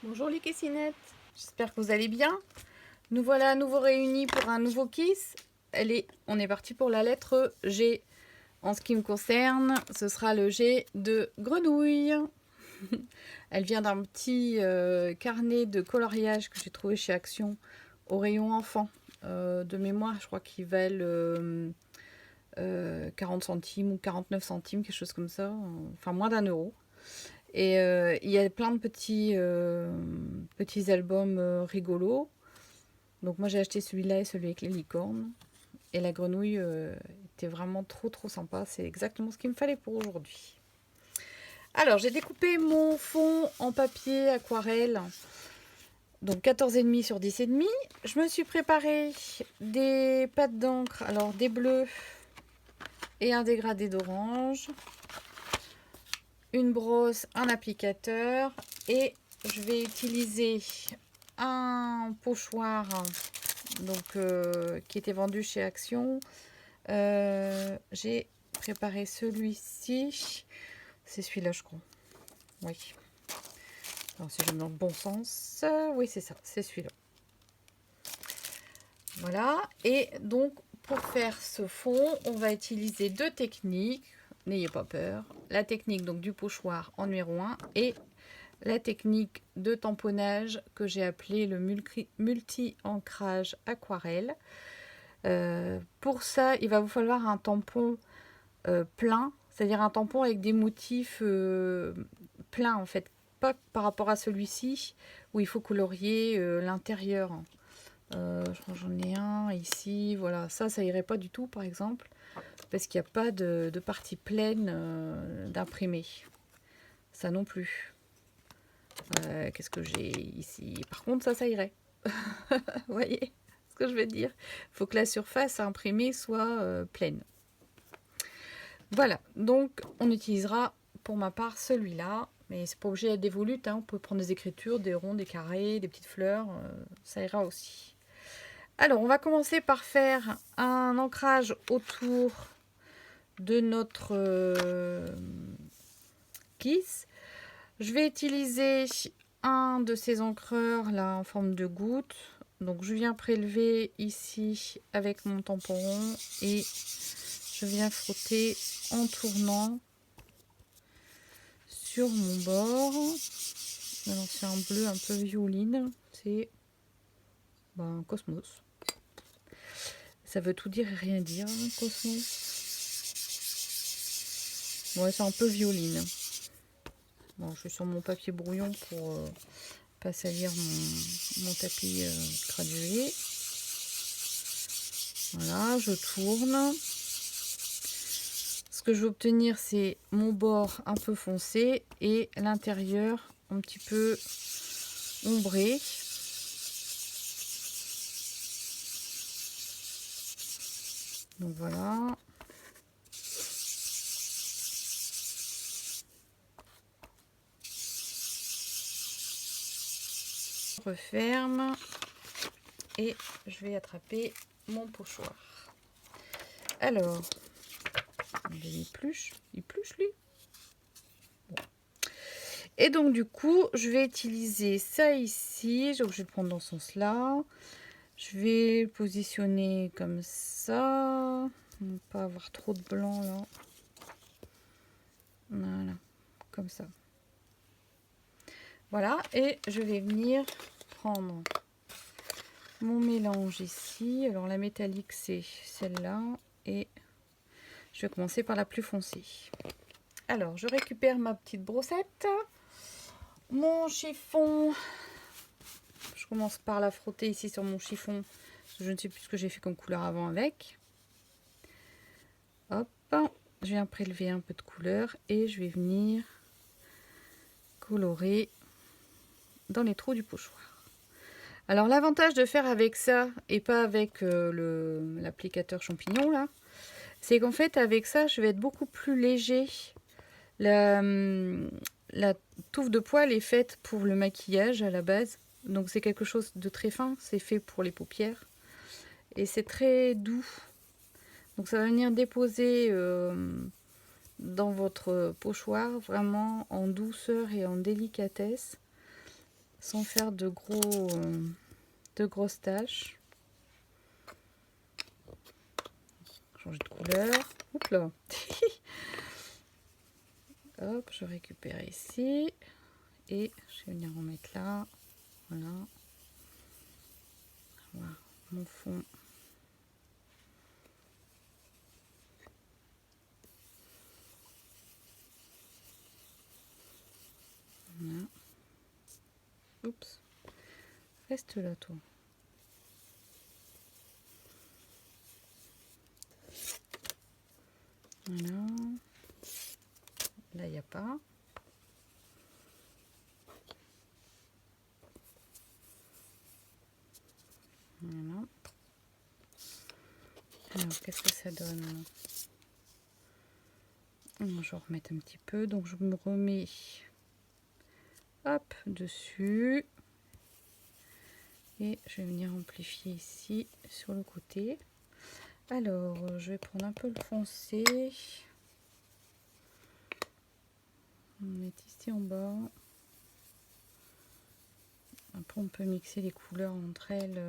Bonjour les Kessinettes, j'espère que vous allez bien. Nous voilà à nouveau réunis pour un nouveau kiss. On est parti pour la lettre G. En ce qui me concerne, ce sera le G de grenouille. Elle vient d'un petit carnet de coloriage que j'ai trouvé chez Action au rayon enfant. De mémoire, je crois qu'ils valent 40 centimes ou 49 centimes, quelque chose comme ça. Enfin, moins d'1 euro. Et il y a plein de petits albums rigolos. Donc moi j'ai acheté celui-là et celui avec les licornes. Et la grenouille était vraiment trop sympa. C'est exactement ce qu'il me fallait pour aujourd'hui. Alors j'ai découpé mon fond en papier aquarelle. Donc 14,5 sur 10,5. Je me suis préparé des pâtes d'encre. Alors des bleus et un dégradé d'orange. Une brosse, un applicateur. Et je vais utiliser un pochoir qui était vendu chez Action. J'ai préparé celui-ci. C'est celui-là, je crois. Oui. Alors, si je me dans le bon sens. Oui, c'est ça. C'est celui-là. Voilà. Et donc, pour faire ce fond, on va utiliser deux techniques. N'ayez pas peur. La technique donc du pochoir en numéro 1 et la technique de tamponnage que j'ai appelé le multi-ancrage aquarelle. Pour ça, il va vous falloir un tampon plein, c'est-à-dire un tampon avec des motifs pleins en fait, pas par rapport à celui-ci où il faut colorier l'intérieur. Je crois que j'en ai un ici, voilà, ça irait pas du tout par exemple, parce qu'il n'y a pas de partie pleine d'imprimé. Ça non plus. Qu'est-ce que j'ai ici? Par contre, ça irait. Vous voyez ce que je veux dire? Il faut que la surface à imprimer soit pleine. Voilà, donc on utilisera pour ma part celui-là, mais c'est pas obligé d'être des volutes, hein. On peut prendre des écritures, des ronds, des carrés, des petites fleurs, ça ira aussi. Alors, on va commencer par faire un ancrage autour de notre kiss. Je vais utiliser un de ces encreurs là en forme de goutte. Donc je viens prélever ici avec mon tampon rond et je viens frotter en tournant sur mon bord. Alors c'est un bleu un peu violine, c'est un cosmos. Ça veut tout dire et rien dire, hein, cosmos. Ouais, c'est un peu violine. Bon, je suis sur mon papier brouillon pour pas salir mon tapis gradué. Voilà, je tourne. Ce que je veux obtenir, c'est mon bord un peu foncé et l'intérieur un petit peu ombré. Donc voilà. Je referme et je vais attraper mon pochoir. Alors, il pluche lui. Bon. Et donc du coup, je vais utiliser ça ici. Donc je vais le prendre dans ce sens-là. Je vais le positionner comme ça. Ne pas avoir trop de blanc là. Voilà, comme ça. Voilà, et je vais venir prendre mon mélange ici. Alors la métallique, c'est celle-là. Et je vais commencer par la plus foncée. Alors, je récupère ma petite brossette. Mon chiffon. Je commence par la frotter ici sur mon chiffon. Je ne sais plus ce que j'ai fait comme couleur avant avec. Hop. Je viens prélever un peu de couleur et je vais venir colorer dans les trous du pochoir. Alors l'avantage de faire avec ça et pas avec l'applicateur champignon là, c'est qu'en fait avec ça je vais être beaucoup plus léger. La touffe de poils est faite pour le maquillage à la base, donc c'est quelque chose de très fin, c'est fait pour les paupières et c'est très doux. Donc ça va venir déposer dans votre pochoir vraiment en douceur et en délicatesse. sans faire de grosses taches. Changer de couleur. Oups là. Hop, je récupère ici. Et je vais venir en mettre là. Voilà. Voilà mon fond. Voilà. Oups. Reste là, toi. Voilà. Là, il n'y a pas. Voilà. Alors, qu'est-ce que ça donne? Je vais en remettre un petit peu. Donc, je me remets hop dessus. Et je vais venir amplifier ici sur le côté. Alors, je vais prendre un peu le foncé. On va mettre ici en bas. Après, on peut mixer les couleurs entre elles.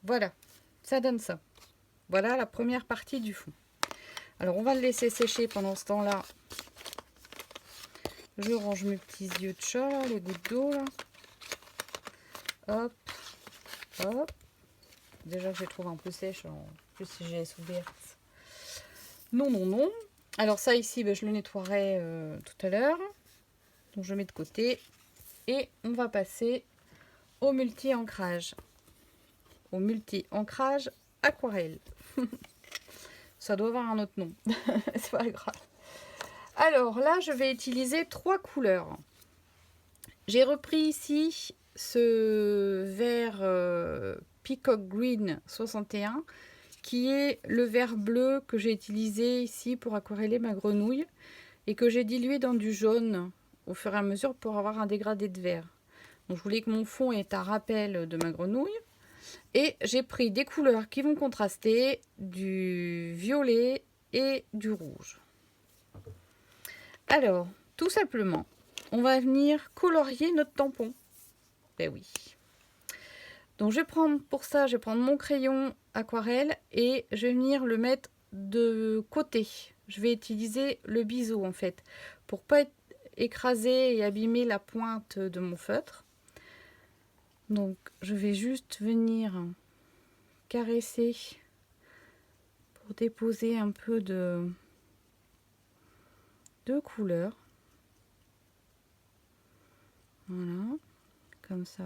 Voilà, ça donne ça. Voilà la première partie du fond. Alors, on va le laisser sécher pendant ce temps-là. Je range mes petits yeux de chat, là, les gouttes d'eau. Là. Hop, hop. Déjà, je les trouve un peu sèches. En plus, si j'ai ouverte. Non, non, non. Alors, ça ici, ben, je le nettoierai tout à l'heure. Donc, je mets de côté. Et on va passer au multi-ancrage. Au multi-ancrage aquarelle. Ça doit avoir un autre nom. C'est pas grave. Alors là, je vais utiliser 3 couleurs. J'ai repris ici ce vert Peacock Green 61 qui est le vert bleu que j'ai utilisé ici pour aquareller ma grenouille et que j'ai dilué dans du jaune au fur et à mesure pour avoir un dégradé de vert. Donc je voulais que mon fond ait un rappel de ma grenouille. Et j'ai pris des couleurs qui vont contraster, du violet et du rouge. Alors, tout simplement, on va venir colorier notre tampon. Ben oui. Donc je vais prendre, pour ça, je vais prendre mon crayon aquarelle et je vais venir le mettre de côté. Je vais utiliser le biseau en fait, pour pas écraser et abîmer la pointe de mon feutre. Donc je vais juste venir caresser pour déposer un peu de couleur. Voilà, comme ça.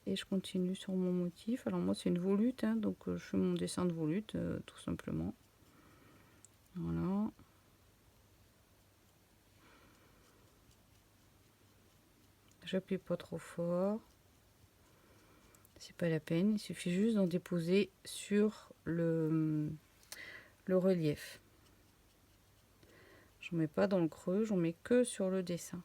Et je continue sur mon motif. Alors moi c'est une volute, hein, donc je fais mon dessin de volute tout simplement. Voilà. J'appuie pas trop fort. C'est pas la peine, il suffit juste d'en déposer sur le relief. J'en mets pas dans le creux, j'en mets que sur le dessin.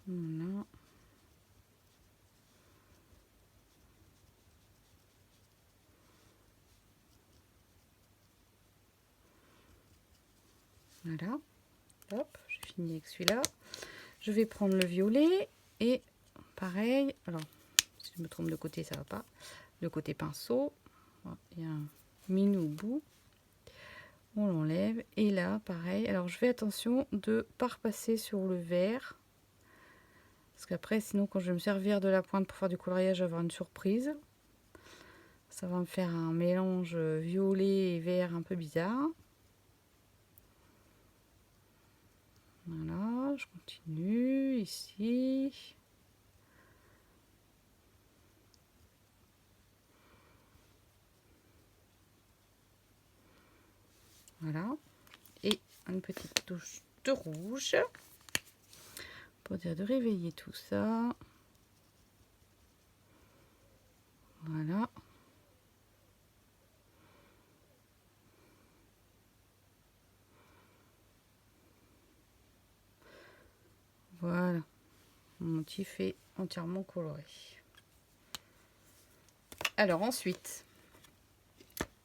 Voilà. Voilà. Hop, j'ai fini avec celui-là. Je vais prendre le violet et pareil. Alors, si je me trompe de côté, ça va pas. Le côté pinceau, il y a un mini au bout. On l'enlève et là, pareil. Alors, je fais attention de pas repasser sur le vert. Parce qu'après, sinon, quand je vais me servir de la pointe pour faire du coloriage, je vais avoir une surprise. Ça va me faire un mélange violet et vert un peu bizarre. Voilà, je continue ici. Voilà. Et une petite touche de rouge. Pour dire de réveiller tout ça. Voilà. Voilà. Mon motif est entièrement coloré. Alors ensuite,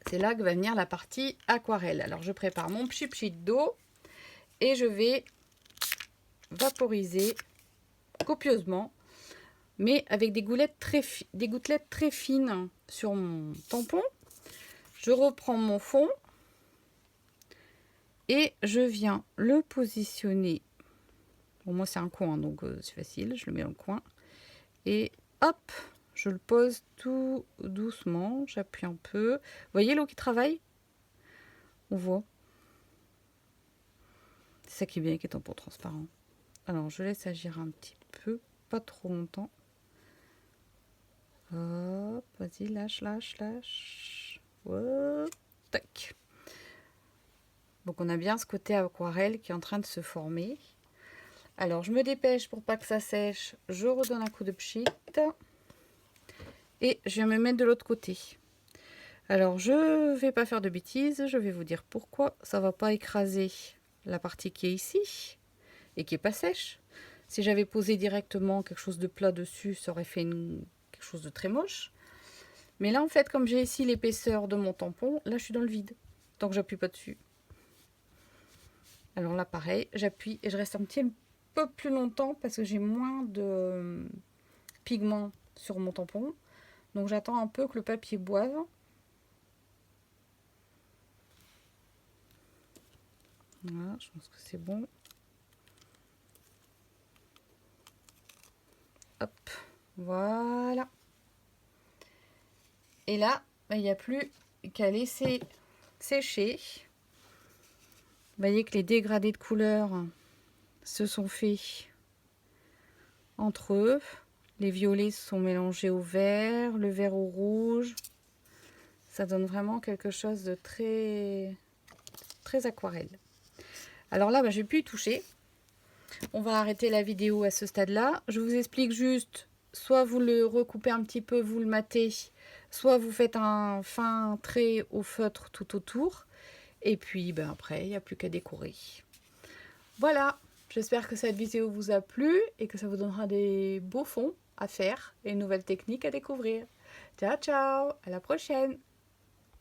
c'est là que va venir la partie aquarelle. Alors je prépare mon pchit d'eau. et je vais vaporiser copieusement, mais avec des gouttelettes très fines sur mon tampon. Je reprends mon fond et je viens le positionner. Bon, moi c'est un coin, donc c'est facile, je le mets dans le coin. Et hop, je le pose tout doucement, j'appuie un peu. Vous voyez l'eau qui travaille? On voit. C'est ça qui est bien avec les tampons transparents. Alors je laisse agir un petit peu, pas trop longtemps. Hop, vas-y, lâche, lâche, lâche. Hop, tac. Donc on a bien ce côté aquarelle qui est en train de se former. Alors je me dépêche pour pas que ça sèche. Je redonne un coup de pchit. Et je vais me mettre de l'autre côté. Alors je vais pas faire de bêtises. Je vais vous dire pourquoi ça va pas écraser la partie qui est ici et qui est pas sèche. Si j'avais posé directement quelque chose de plat dessus, ça aurait fait quelque chose de très moche. Mais là en fait, comme j'ai ici l'épaisseur de mon tampon, là je suis dans le vide. Tant que j'appuie pas dessus. Alors là pareil, j'appuie et je reste un petit peu plus longtemps parce que j'ai moins de pigments sur mon tampon. Donc j'attends un peu que le papier boive. Voilà, je pense que c'est bon. Hop, voilà. Et là, il n'y a plus qu'à laisser sécher. Vous voyez que les dégradés de couleurs se sont faits entre eux. Les violets se sont mélangés au vert, le vert au rouge. Ça donne vraiment quelque chose de très, très aquarelle. Alors là, je ne vais plus y toucher. On va arrêter la vidéo à ce stade-là. Je vous explique juste, soit vous le recoupez un petit peu, vous le matez, soit vous faites un fin trait au feutre tout autour. Et puis après, il n'y a plus qu'à décorer. Voilà, j'espère que cette vidéo vous a plu et que ça vous donnera des beaux fonds à faire et une nouvelle technique à découvrir. Ciao, ciao, à la prochaine!